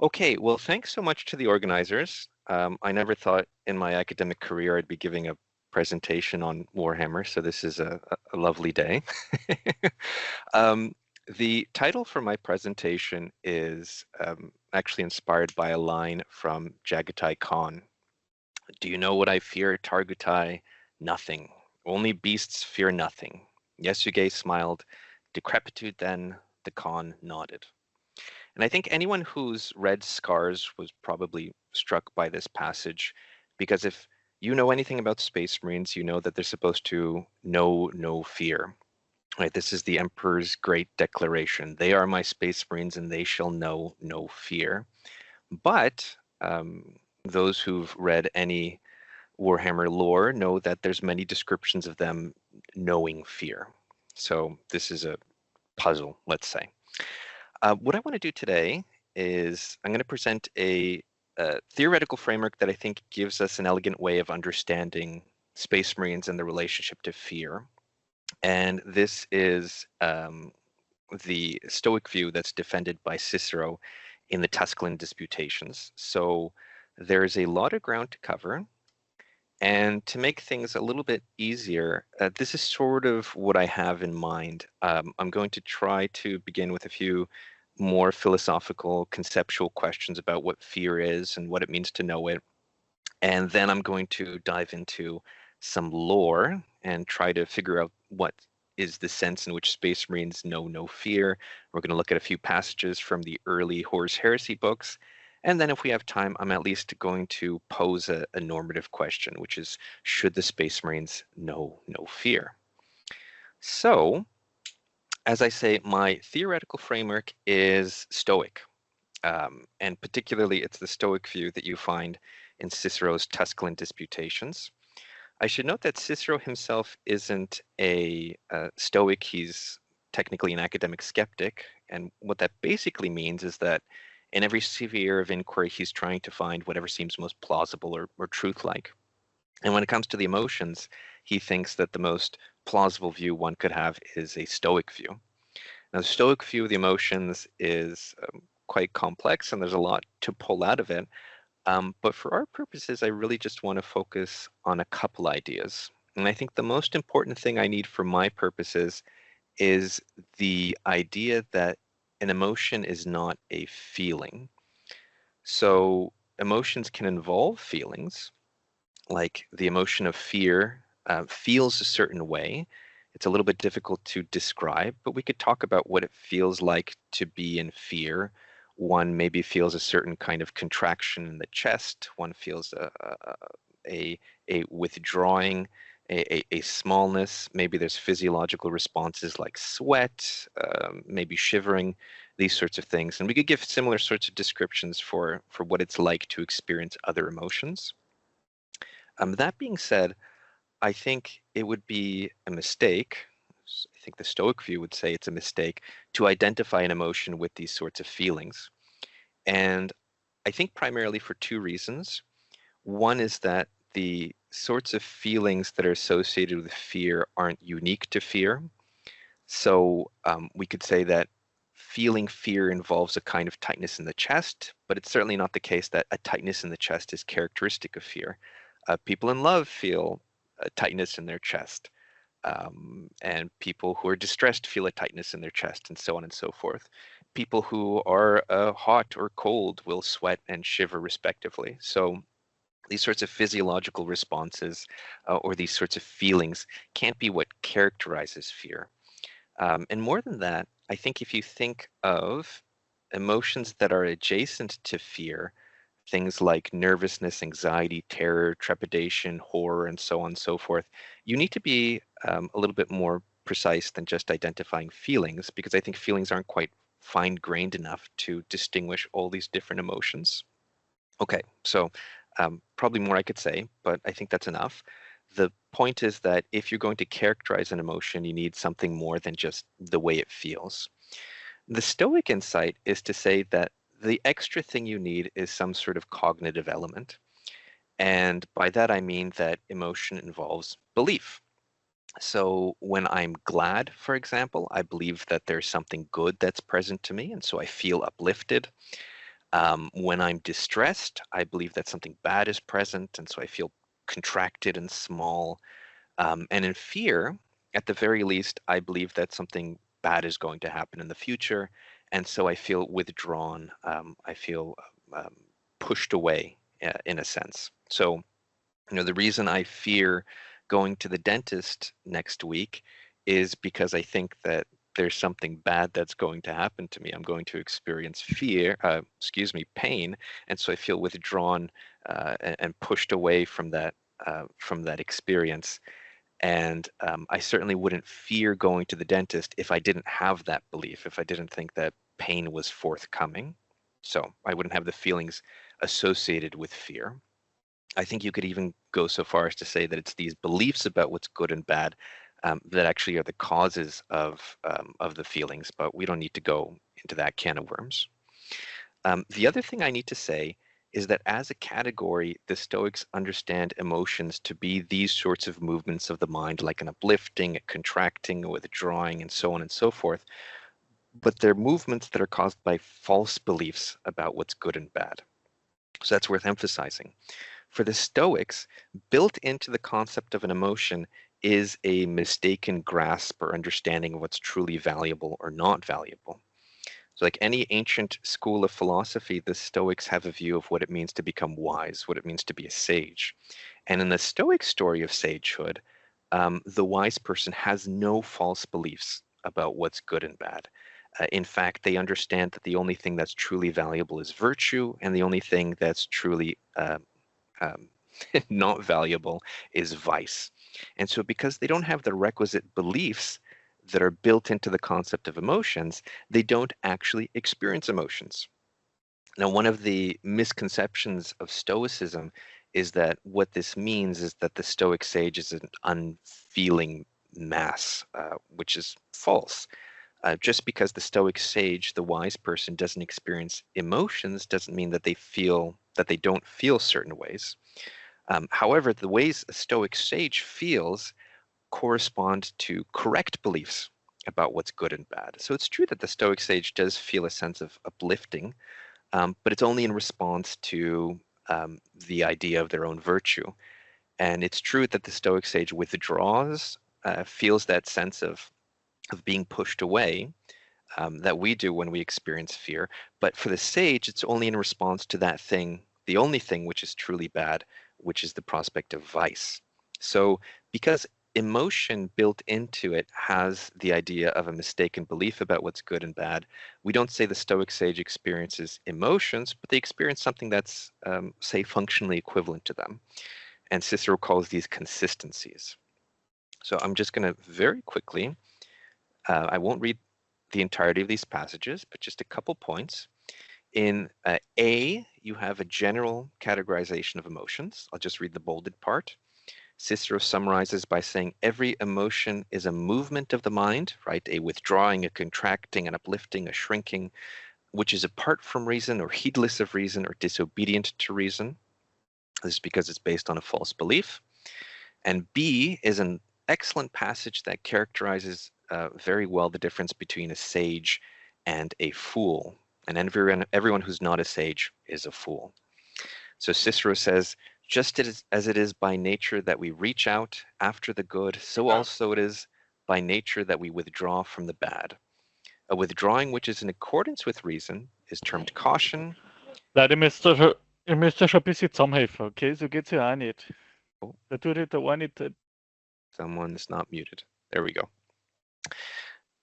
Okay, well, thanks so much to the organizers. I never thought in my academic career I'd be giving a presentation on Warhammer, so this is a lovely day. um, the title for my presentation is actually inspired by a line from Jagatai Khan. Do you know what I fear, Targutai? Nothing. Only beasts fear nothing. Yasuge smiled. Decrepitude then, the Khan nodded. And I think anyone who's read Scars was probably struck by this passage, because if you know anything about Space Marines, you know that they're supposed to know no fear. Right? This is the Emperor's great declaration. They are my Space Marines and they shall know no fear. But those who've read any Warhammer lore know that there's many descriptions of them knowing fear. So this is a puzzle, let's say. What I want to do today is I'm going to present a theoretical framework that I think gives us an elegant way of understanding Space Marines and the relationship to fear. And this is the Stoic view that's defended by Cicero in the Tusculan Disputations. So there's a lot of ground to cover. And to make things a little bit easier, this is sort of what I have in mind. I'm going to try to begin with a few more philosophical, conceptual questions about what fear is and what it means to know it. And then I'm going to dive into some lore and try to figure out what is the sense in which Space Marines know no fear. We're going to look at a few passages from the early Horus Heresy books. And then if we have time, I'm at least going to pose a normative question, which is, should the Space Marines know no fear? So, as I say, my theoretical framework is Stoic. And particularly, it's the Stoic view that you find in Cicero's Tusculan Disputations. I should note that Cicero himself isn't a Stoic. He's technically an academic skeptic. And what that basically means is that in every sphere of inquiry, he's trying to find whatever seems most plausible or truth-like. And when it comes to the emotions, he thinks that the most plausible view one could have is a Stoic view. Now, the Stoic view of the emotions is quite complex, and there's a lot to pull out of it. But for our purposes, I really just want to focus on a couple ideas. And I think the most important thing I need for my purposes is the idea that an emotion is not a feeling. So emotions can involve feelings, like the emotion of fear feels a certain way. It's a little bit difficult to describe, but we could talk about what it feels like to be in fear. One maybe feels a certain kind of contraction in the chest. One feels a withdrawing, a smallness. Maybe there's physiological responses like sweat, maybe shivering, these sorts of things. And we could give similar sorts of descriptions for what it's like to experience other emotions. That being said, I think it would be a mistake. I think the Stoic view would say it's a mistake to identify an emotion with these sorts of feelings. And I think primarily for two reasons. One is that the sorts of feelings that are associated with fear aren't unique to fear. So we could say that feeling fear involves a kind of tightness in the chest, but it's certainly not the case that a tightness in the chest is characteristic of fear. People in love feel a tightness in their chest, and people who are distressed feel a tightness in their chest, and so on and so forth. People who are hot or cold will sweat and shiver respectively. So these sorts of physiological responses or these sorts of feelings can't be what characterizes fear. And more than that, I think if you think of emotions that are adjacent to fear, things like nervousness, anxiety, terror, trepidation, horror, and so on and so forth, you need to be a little bit more precise than just identifying feelings, because I think feelings aren't quite fine-grained enough to distinguish all these different emotions. Okay, so probably more I could say, but I think that's enough. The point is that if you're going to characterize an emotion, you need something more than just the way it feels. The Stoic insight is to say that the extra thing you need is some sort of cognitive element. And by that, I mean that emotion involves belief. So when I'm glad, for example, I believe that there's something good that's present to me, and so I feel uplifted. When I'm distressed, I believe that something bad is present, and so I feel contracted and small. And in fear, at the very least, I believe that something bad is going to happen in the future, and so I feel withdrawn. I feel um, pushed away, in a sense. So, the reason I fear going to the dentist next week is because I think that there's something bad that's going to happen to me. I'm going to experience pain, and so I feel withdrawn and pushed away from that experience. And I certainly wouldn't fear going to the dentist if I didn't have that belief, if I didn't think that pain was forthcoming. So I wouldn't have the feelings associated with fear. I think you could even go so far as to say that it's these beliefs about what's good and bad that actually are the causes of the feelings, but we don't need to go into that can of worms. The other thing I need to say is that as a category, the Stoics understand emotions to be these sorts of movements of the mind, like an uplifting, a contracting, a withdrawing, and so on and so forth. But they're movements that are caused by false beliefs about what's good and bad. So that's worth emphasizing. For the Stoics, built into the concept of an emotion is a mistaken grasp or understanding of what's truly valuable or not valuable. So, like any ancient school of philosophy, the Stoics have a view of what it means to become wise, what it means to be a sage. And in the Stoic story of sagehood, the wise person has no false beliefs about what's good and bad. In fact, they understand that the only thing that's truly valuable is virtue, and the only thing that's truly um, not valuable is vice. And so, because they don't have the requisite beliefs that are built into the concept of emotions, they don't actually experience emotions. Now, one of the misconceptions of Stoicism is that what this means is that the Stoic sage is an unfeeling mass, which is false. Just because the Stoic sage, the wise person, doesn't experience emotions doesn't mean that they don't feel certain ways. However, the ways a Stoic sage feels correspond to correct beliefs about what's good and bad. So it's true that the Stoic sage does feel a sense of uplifting, but it's only in response to the idea of their own virtue. And it's true that the Stoic sage withdraws, feels that sense of being pushed away that we do when we experience fear. But for the sage, it's only in response to that thing, the only thing which is truly bad, which is the prospect of vice. So, because emotion built into it has the idea of a mistaken belief about what's good and bad, we don't say the Stoic sage experiences emotions, but they experience something that's, say, functionally equivalent to them. And Cicero calls these consistencies. So I'm just going to very quickly, I won't read the entirety of these passages, but just a couple points. In A, you have a general categorization of emotions. I'll just read the bolded part. Cicero summarizes by saying every emotion is a movement of the mind, right? A withdrawing, a contracting, an uplifting, a shrinking, which is apart from reason or heedless of reason or disobedient to reason. This is because it's based on a false belief. And B is an excellent passage that characterizes very well the difference between a sage and a fool. And everyone who's not a sage is a fool. So Cicero says, just as it is by nature that we reach out after the good, so also it is by nature that we withdraw from the bad. A withdrawing which is in accordance with reason is termed caution. Leider, ihr müsst schon ein bisschen zusammenhelfen, okay? So geht's ja auch nicht. Oh, Da tut der eine nicht. someone's not muted. There we go.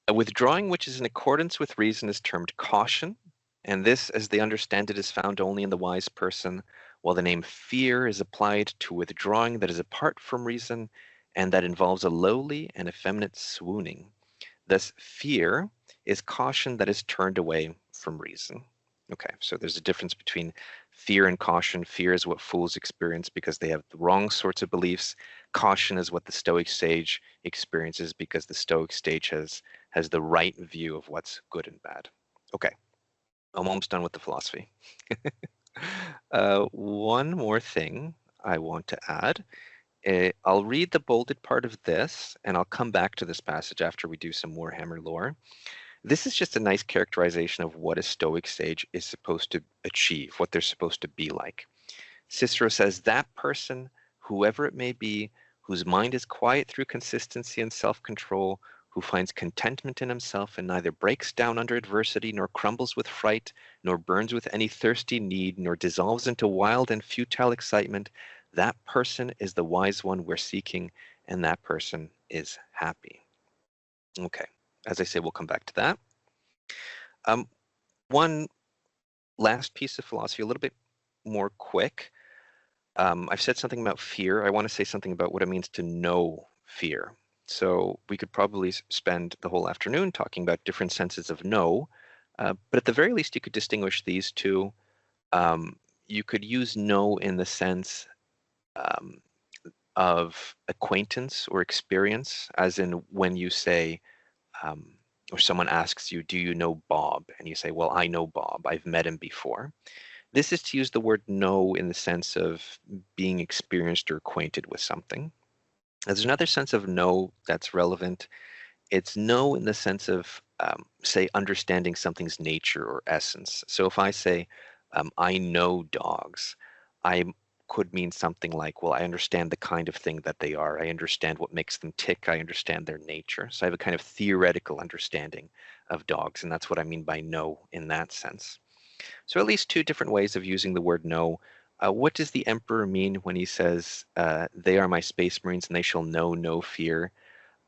A withdrawing which is in accordance with reason is termed caution, and this, as they understand it, is found only in the wise person, while the name fear is applied to withdrawing that is apart from reason and that involves a lowly and effeminate swooning. Thus, fear is caution that is turned away from reason. Okay, so there's a difference between fear and caution. Fear is what fools experience because they have the wrong sorts of beliefs. Caution is what the Stoic sage experiences because the Stoic sage has the right view of what's good and bad. Okay, I'm almost done with the philosophy. One more thing I want to add. I'll read the bolded part of this, and I'll come back to this passage after we do some Warhammer lore. This is just a nice characterization of what a Stoic sage is supposed to achieve, what they're supposed to be like. Cicero says, that person, whoever it may be, whose mind is quiet through consistency and self-control, who finds contentment in himself and neither breaks down under adversity, nor crumbles with fright, nor burns with any thirsty need, nor dissolves into wild and futile excitement, that person is the wise one we're seeking, and that person is happy. Okay, as I say, we'll come back to that. One last piece of philosophy, a little bit more quick. I've said something about fear. I want to say something about what it means to know fear. So we could probably spend the whole afternoon talking about different senses of know, but at the very least, you could distinguish these two. You could use know in the sense of acquaintance or experience, as in when you say, or someone asks you, do you know Bob? And you say, well, I know Bob. I've met him before. This is to use the word know in the sense of being experienced or acquainted with something. There's another sense of know that's relevant. It's know in the sense of, say, understanding something's nature or essence. So if I say, I know dogs, I could mean something like, well, I understand the kind of thing that they are. I understand what makes them tick. I understand their nature. So I have a kind of theoretical understanding of dogs, and that's what I mean by know in that sense. So at least two different ways of using the word know. What does the emperor mean when he says, they are my space marines and they shall know no fear?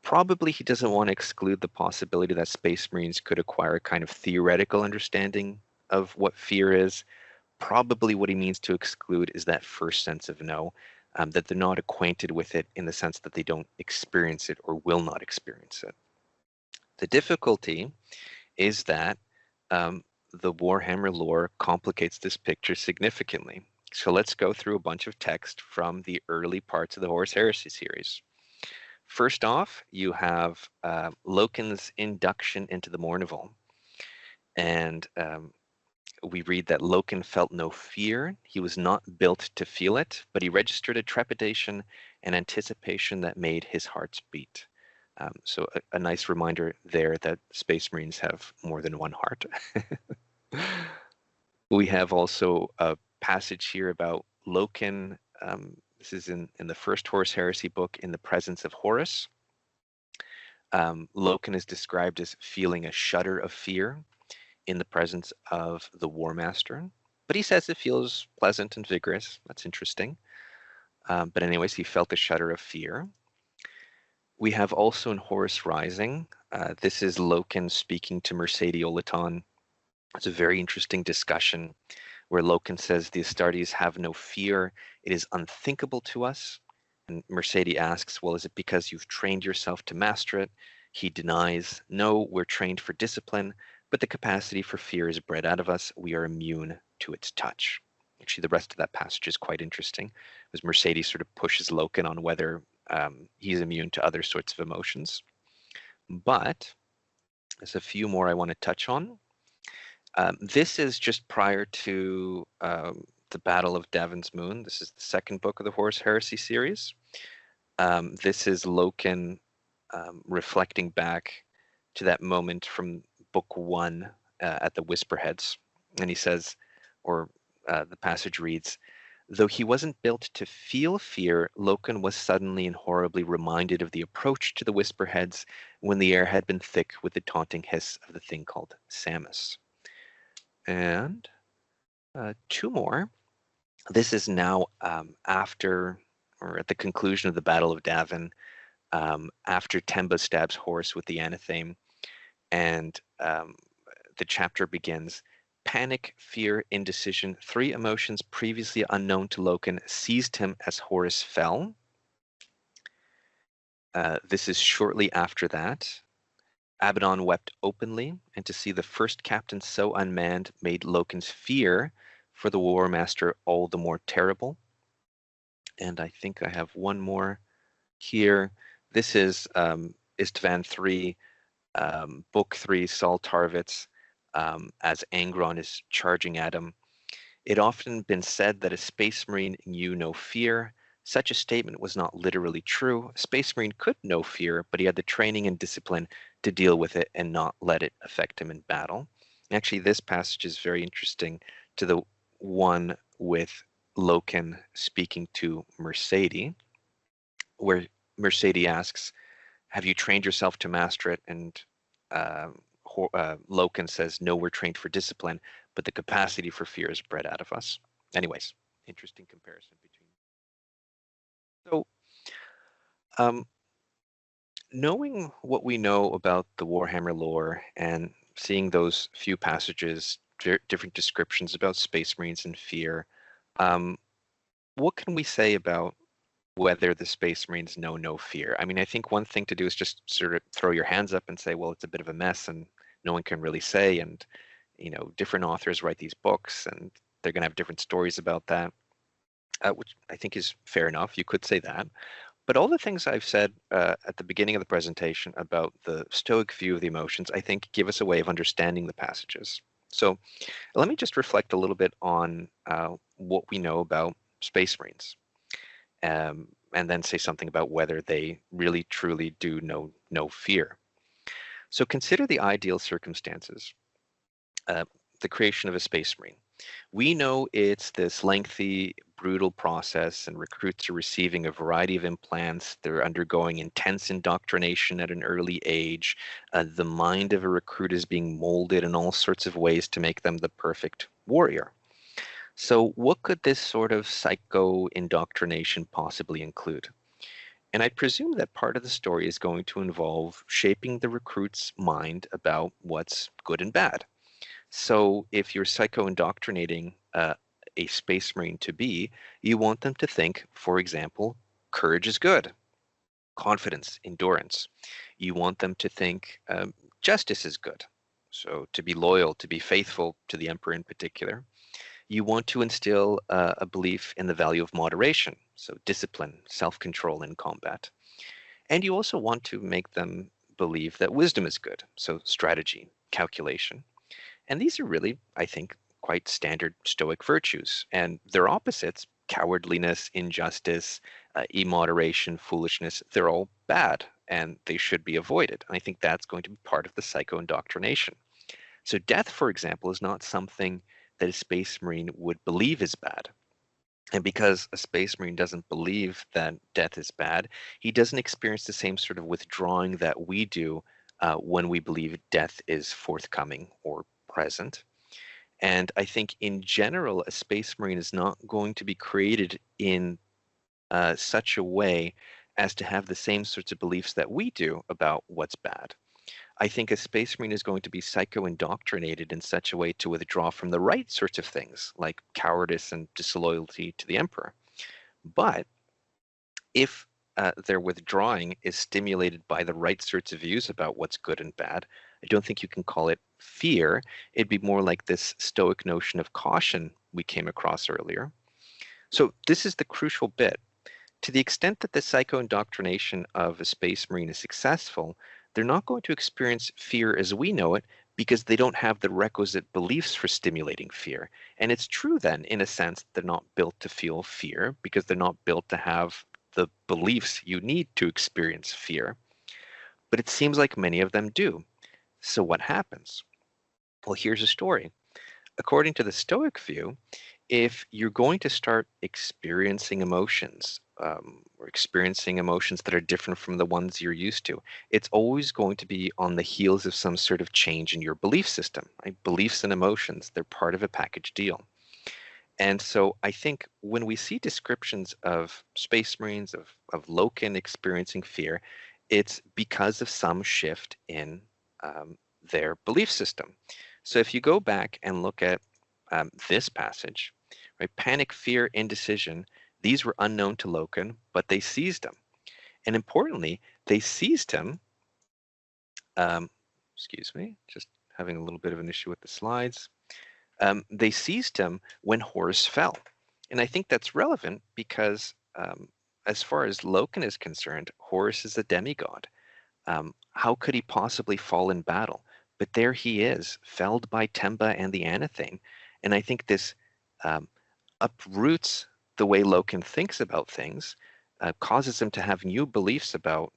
Probably he doesn't want to exclude the possibility that space marines could acquire a kind of theoretical understanding of what fear is. Probably what he means to exclude is that first sense of know, that they're not acquainted with it in the sense that they don't experience it or will not experience it. The difficulty is that the Warhammer lore complicates this picture significantly. So let's go through a bunch of text from the early parts of the Horus Heresy series. First off, you have Loken's induction into the Mournival. And we read that Loken felt no fear. He was not built to feel it, but he registered a trepidation and anticipation that made his heart beat. So a nice reminder there that Space Marines have more than one heart. We have also a passage here about Loken. This is in the first Horus Heresy book, in the presence of Horus. Loken is described as feeling a shudder of fear in the presence of the War Master, but he says it feels pleasant and vigorous. That's interesting. But anyways, he felt a shudder of fear. We have also in Horus Rising, this is Loken speaking to Mercedes Olaton. It's a very interesting discussion where Loken says the Astartes have no fear. It is unthinkable to us. And Mercedes asks, well, is it because you've trained yourself to master it? He denies, no, we're trained for discipline, but the capacity for fear is bred out of us. We are immune to its touch. Actually, the rest of that passage is quite interesting, as Mercedes sort of pushes Loken on whether he's immune to other sorts of emotions. But there's a few more I want to touch on. This is just prior to the Battle of Davon's Moon. This is the second book of the Horus Heresy series. This is Loken reflecting back to that moment from book 1 at the Whisperheads. And he says, or the passage reads, though he wasn't built to feel fear, Loken was suddenly and horribly reminded of the approach to the Whisperheads when the air had been thick with the taunting hiss of the thing called Samus. And two more. This is now after, or at the conclusion of the Battle of Davin, after Temba stabs Horus with the anatheme, and the chapter begins. Panic, fear, indecision, 3 emotions previously unknown to Loken seized him as Horus fell. This is shortly after that. Abaddon wept openly, and to see the first captain so unmanned made Loken's fear for the War Master all the more terrible. And I think I have one more here. This is Istvan 3, Book 3, Saul Tarvitz, as Angron is charging at him. It often been said that a Space Marine knew no fear. Such a statement was not literally true. A Space Marine could know fear, but he had the training and discipline to deal with it and not let it affect him in battle. Actually, this passage is very interesting to the one with Loken speaking to Mercedes, where Mercedes asks, have you trained yourself to master it? And Loken says, no, we're trained for discipline, but the capacity for fear is bred out of us. Anyways, interesting comparison between. So, knowing what we know about the Warhammer lore and seeing those few passages, different descriptions about Space Marines and fear, what can we say about whether the Space Marines know no fear? I mean, I think one thing to do is just sort of throw your hands up and say, well, it's a bit of a mess and no one can really say. And, different authors write these books and they're going to have different stories about that, which I think is fair enough. You could say that. But all the things I've said at the beginning of the presentation about the Stoic view of the emotions, I think give us a way of understanding the passages. So let me just reflect a little bit on what we know about Space Marines. And then say something about whether they really truly do know no fear. So consider the ideal circumstances, the creation of a Space Marine. We know it's this lengthy, brutal process, and recruits are receiving a variety of implants. They're undergoing intense indoctrination at an early age. The mind of a recruit is being molded in all sorts of ways to make them the perfect warrior. So what could this sort of psycho-indoctrination possibly include? And I presume that part of the story is going to involve shaping the recruit's mind about what's good and bad. So if you're psycho-indoctrinating a Space Marine to be, you want them to think, for example, courage is good, confidence, endurance. You want them to think justice is good. So to be loyal, to be faithful to the Emperor in particular. You want to instill a belief in the value of moderation, so discipline, self-control in combat. And you also want to make them believe that wisdom is good, so strategy, calculation. And these are really, I think, quite standard Stoic virtues. And their opposites, cowardliness, injustice, immoderation, foolishness, they're all bad and they should be avoided. And I think that's going to be part of the psycho-indoctrination. So death, for example, is not something that a Space Marine would believe is bad. And because a Space Marine doesn't believe that death is bad, he doesn't experience the same sort of withdrawing that we do when we believe death is forthcoming or present. And I think in general, a Space Marine is not going to be created in such a way as to have the same sorts of beliefs that we do about what's bad. I think a Space Marine is going to be psycho-indoctrinated in such a way to withdraw from the right sorts of things, like cowardice and disloyalty to the Emperor. But if their withdrawing is stimulated by the right sorts of views about what's good and bad, I don't think you can call it fear. It'd be more like this Stoic notion of caution we came across earlier. So this is the crucial bit. To the extent that the psycho-indoctrination of a Space Marine is successful, they're not going to experience fear as we know it because they don't have the requisite beliefs for stimulating fear. And it's true then, in a sense, they're not built to feel fear because they're not built to have the beliefs you need to experience fear. But it seems like many of them do. So what happens? Well, here's a story. According to the Stoic view, if you're going to start experiencing emotions or experiencing emotions that are different from the ones you're used to, it's always going to be on the heels of some sort of change in your belief system. Right? Beliefs and emotions, they're part of a package deal. And so I think when we see descriptions of Space Marines, of Loken experiencing fear, it's because of some shift in their belief system. So if you go back and look at this passage, right, panic, fear, indecision, these were unknown to Loken, but they seized him. And importantly, they seized him, excuse me, just having a little bit of an issue with the slides. They seized him when Horus fell. And I think that's relevant because as far as Loken is concerned, Horus is a demigod. How could he possibly fall in battle? But there he is, felled by Temba and the Anathane. And I think this uproots the way Loken thinks about things, causes him to have new beliefs about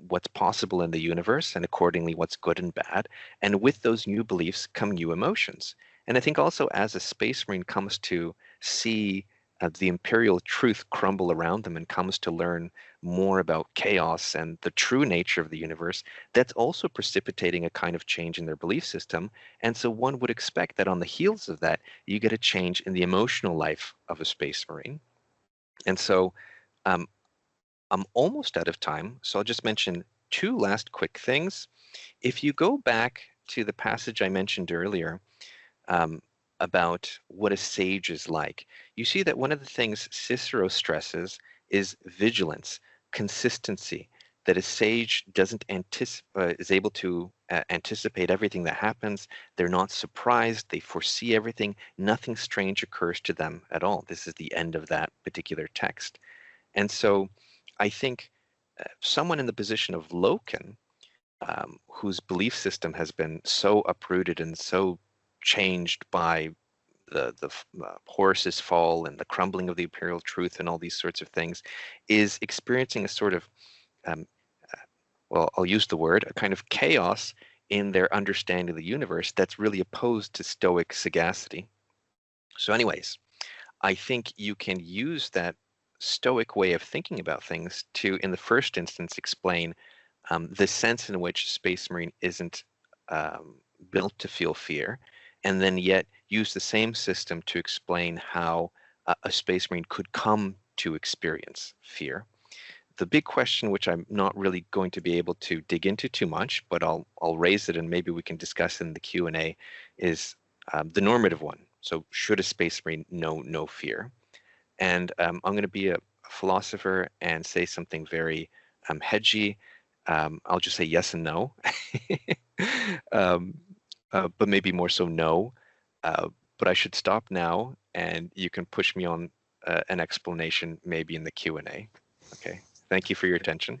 what's possible in the universe and accordingly what's good and bad. And with those new beliefs come new emotions. And I think also as a space marine comes to see the imperial truth crumble around them and comes to learn more about chaos and the true nature of the universe, that's also precipitating a kind of change in their belief system. And so one would expect that on the heels of that, you get a change in the emotional life of a space marine. And so um, I'm almost out of time, so I'll just mention two last quick things. If you go back to the passage I mentioned earlier um, about what a sage is like, you see that one of the things Cicero stresses is vigilance, consistency, that a sage doesn't is able to anticipate everything that happens. They're not surprised. They foresee everything. Nothing strange occurs to them at all. This is the end of that particular text. And so I think someone in the position of Loken, whose belief system has been so uprooted and so changed by the Horus's fall and the crumbling of the imperial truth and all these sorts of things, is experiencing a sort of, well, I'll use the word, a kind of chaos in their understanding of the universe that's really opposed to stoic sagacity. So anyways, I think you can use that stoic way of thinking about things to, in the first instance, explain the sense in which Space Marine isn't built to feel fear, and then yet use the same system to explain how a Space Marine could come to experience fear. The big question, which I'm not really going to be able to dig into too much, but I'll raise it and maybe we can discuss in the Q&A, is the normative one. So should a Space Marine know no fear? And I'm going to be a philosopher and say something very hedgy. I'll just say yes and no, but maybe more so no. But I should stop now, and you can push me on an explanation maybe in the Q&A. Okay, thank you for your attention.